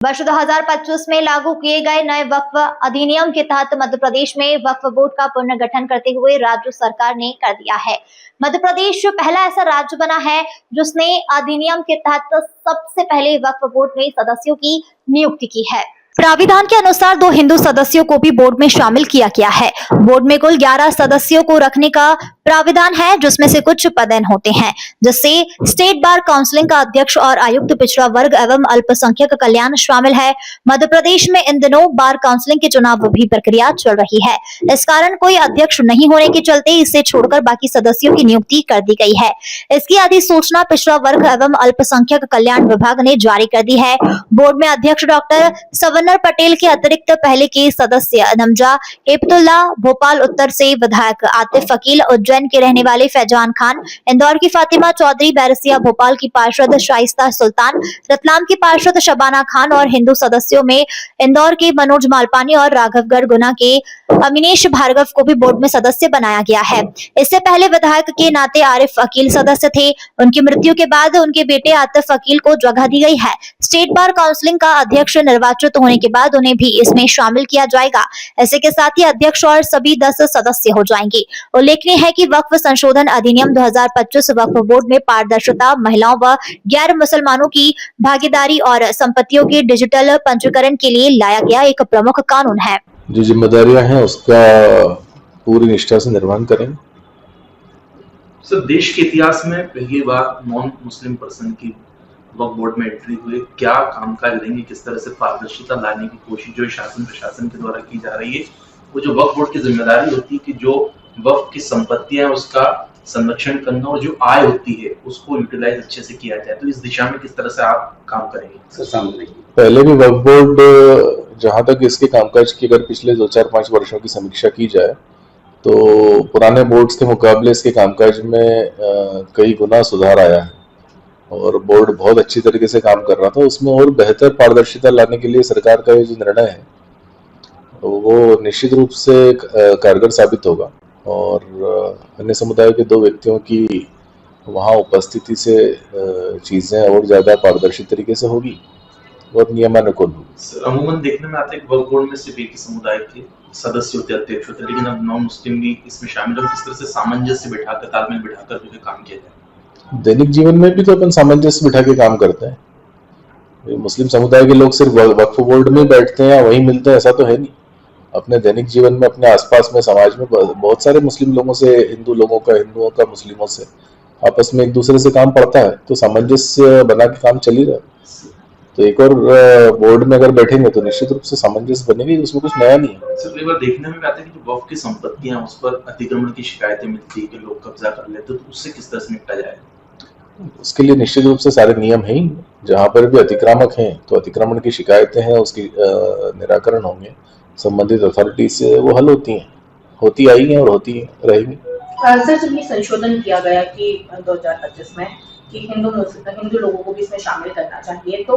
वर्ष 2025 में लागू किए गए नए वक्फ अधिनियम के तहत मध्य प्रदेश में वक्फ बोर्ड का पुनर्गठन करते हुए राज्य सरकार ने कर दिया है। मध्य प्रदेश पहला ऐसा राज्य बना है जिसने अधिनियम के तहत सबसे पहले वक्फ बोर्ड में सदस्यों की नियुक्ति की है। प्राविधान के अनुसार 2 हिंदू सदस्यों को भी बोर्ड में शामिल किया गया है। बोर्ड में कुल 11 सदस्यों को रखने का प्राविधान है, जिसमें से कुछ पदेन होते हैं, जिससे स्टेट बार काउंसिल का अध्यक्ष और आयुक्त पिछड़ा वर्ग एवं अल्पसंख्यक कल्याण शामिल है। मध्य प्रदेश में इन दिनों बार काउंसिल के चुनाव भी प्रक्रिया चल रही है। इस कारण कोई अध्यक्ष नहीं होने के चलते इसे छोड़कर बाकी सदस्यों की नियुक्ति कर दी गई है। इसकी अधिसूचना पिछड़ा वर्ग एवं अल्पसंख्यक कल्याण विभाग ने जारी कर दी है। बोर्ड में अध्यक्ष डॉक्टर सवन्नर पटेल के अतिरिक्त पहले के सदस्य नमजा एबतुल्ला, भोपाल उत्तर से विधायक आतिफ अकील, उज्जैन के रहने वाले फैजान खान, इंदौर की फातिमा चौधरी, बैरसिया भोपाल की पार्षद शाइस्ता सुल्तान, रतलाम की पार्षद शबाना खान और हिंदू सदस्यों में इंदौर के मनोज मालपानी और राघवगढ़ गुना के अमीनेश भार्गव को भी बोर्ड में सदस्य बनाया गया है। इससे पहले विधायक के नाते आरिफ अकील सदस्य थे। उनकी मृत्यु के बाद उनके बेटे आतिफ अकील को जगह दी गई है। स्टेट बार काउंसिल का अध्यक्ष निर्वाचित होने के बाद उन्हें भी इसमें शामिल किया जाएगा। ऐसे के साथ ही अध्यक्ष और सभी 10 सदस्य हो जाएंगे। उल्लेखनीय है कि वक्फ संशोधन अधिनियम 2025 वक्फ बोर्ड में पारदर्शिता, महिलाओं व गैर मुसलमानों की भागीदारी और संपत्तियों के डिजिटल पंजीकरण के लिए लाया गया एक प्रमुख कानून है। जो जिम्मेदारियां हैं उसका पूरी निष्ठा से निर्वहन करेंगे। सर, देश के इतिहास में पहली बार नॉन मुस्लिम पर्सन की वक्फ बोर्ड में एंट्री हुई, क्या कामकाज रहेंगे, किस तरह से पारदर्शिता लाने की कोशिश जो शासन प्रशासन के द्वारा की जा रही है, वो जो वक्फ बोर्ड की जिम्मेदारी होती है कि जो वक्फ की संपत्तियां हैं उसका संरक्षण करना और जो आय होती है उसको यूटिलाइज अच्छे से किया जाए, तो इस दिशा में किस तरह से आप काम करेंगे? सर, सामने पहले भी वक्फ बोर्ड जहां तक इसके कामकाज की अगर पिछले 2-4-5 वर्षों की समीक्षा की जाए तो पुराने बोर्ड्स के मुकाबले इसके कामकाज में कई गुना सुधार आया है और बोर्ड बहुत अच्छी तरीके से काम कर रहा था। उसमें और बेहतर पारदर्शिता लाने के लिए सरकार का ये जो निर्णय है वो निश्चित रूप से कारगर साबित होगा और अन्य समुदाय के 2 व्यक्तियों की वहाँ उपस्थिति से चीजें और ज्यादा पारदर्शी तरीके से होगी और नियमानुकूल होगी। अमूमन देखने में आता है कि वक्फ बोर्ड में सिर्फ एक ही समुदाय के सदस्य होते, अध्यक्ष होते, लेकिन अब नॉन मुस्लिम भी इसमें शामिल हो। किस तरह से सामंजस्य बिठाकर, तालमेल बिठाकर जो है काम किया जाए? दैनिक जीवन में भी तो अपन सामंजस्य बिठा के काम करते हैं। मुस्लिम समुदाय के लोग सिर्फ वक्फ बोर्ड में बैठते हैं या वहीं मिलते हैं ऐसा तो है नहीं। अपने दैनिक जीवन में, अपने आसपास में, समाज में बहुत सारे मुस्लिम लोगों से, हिंदुओं का मुस्लिमों से आपस में एक दूसरे से काम पड़ता है, तो सामंजस्य बना के काम चल ही रहा है। तो एक और बोर्ड में अगर बैठेंगे तो निश्चित रूप से सामंजस्य बनेगी, उसमें कुछ नया नहीं है। सर, कई बार देखने में आता है कि जो वक्फ की संपत्तियां उस पर अतिक्रमण की शिकायतें मिलती है कि लोग कब्जा कर लेते, तो उससे किस तरह से निपटा जाए? उसके लिए निश्चित रूप से सारे नियम हैं। जहाँ पर भी अतिक्रमक हैं तो अतिक्रमण की शिकायतें हैं, उसकी निराकरण होंगे, संबंधित अथॉरिटी से वो हल होती आई हैं और होती रहेंगी। सर, जब ये संशोधन किया गया कि 2025 में कि हिंदू लोगों को भी इसमें शामिल करना चाहिए, तो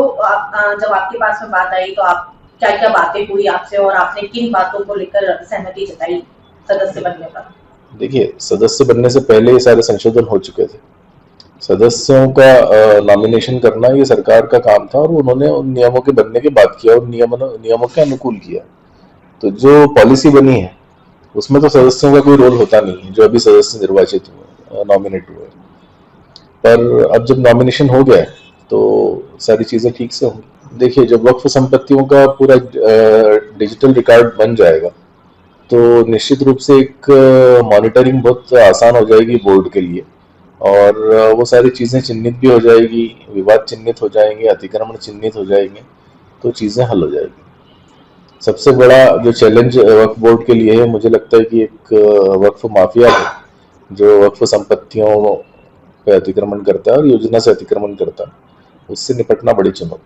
जब आपके पास में बात आई तो आप क्या बातें हुई आपसे और आपने किन बातों को लेकर सहमति जताई सदस्य बनने पर? देखिए, सदस्य बनने से पहले ये सारे संशोधन हो चुके थे। सदस्यों का नॉमिनेशन करना ये सरकार का काम था और उन्होंने उन नियमों के बनने के बाद किया और नियमों के अनुकूल किया। तो जो पॉलिसी बनी है उसमें तो सदस्यों का कोई रोल होता नहीं है, जो अभी सदस्य निर्वाचित हुए, नॉमिनेट हुए। पर अब जब नॉमिनेशन हो गया तो सारी चीजें ठीक से होंगी। देखिए, जब वक्फ संपत्तियों का पूरा डिजिटल रिकॉर्ड बन जाएगा तो निश्चित रूप से एक मॉनिटरिंग बहुत आसान हो जाएगी बोर्ड के लिए और वो सारी चीजें चिन्हित भी हो जाएगी, विवाद चिन्हित हो जाएंगे, अतिक्रमण चिन्हित हो जाएंगे, तो चीजें हल हो जाएगी। सबसे बड़ा जो चैलेंज वक्फ बोर्ड के लिए है, मुझे लगता है कि एक वक्फ माफिया है जो वक्फ संपत्तियों पे अतिक्रमण करता है और योजना से अतिक्रमण करता है, उससे निपटना बड़ी चुनौती।